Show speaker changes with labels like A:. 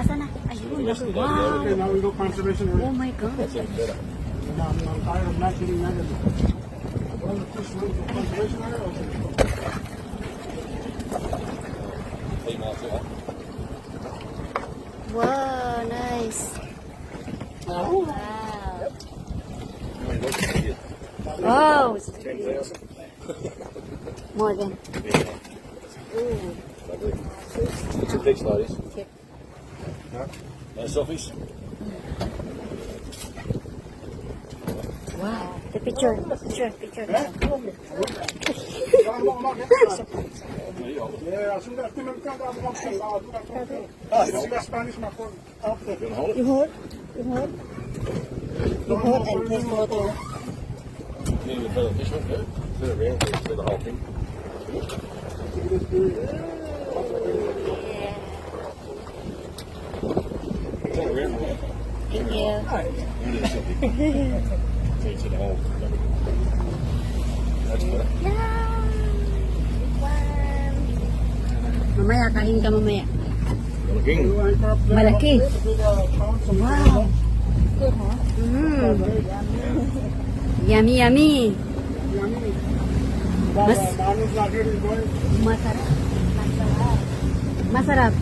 A: Asa na? Ayun.
B: Okay,
A: Wow.
B: now we go conservation area.
A: Oh my God.
B: That's it, better. I'm tired of not getting that. Well, the fish went to conservation area.
A: Wow, nice. Wow. Wow. More than.
B: It's a big ladies.
A: Yep.
B: Nice selfies.
A: Wow. The picture. Picture.
B: Yeah, as soon as I come down, I'm Spanish, my phone.
C: Okay.
B: You hold it?
C: You hold. You hold and take photo.
B: Yeah, you put the fish on there. Put it around, put the whole thing. Turn it around.
A: Thank you.
B: You need something. Take the whole. That's better.
A: Mamaya, kain ka mamaya.
B: King.
A: Malaki. Wow. Yummy, yummy. Masarap. Masarap.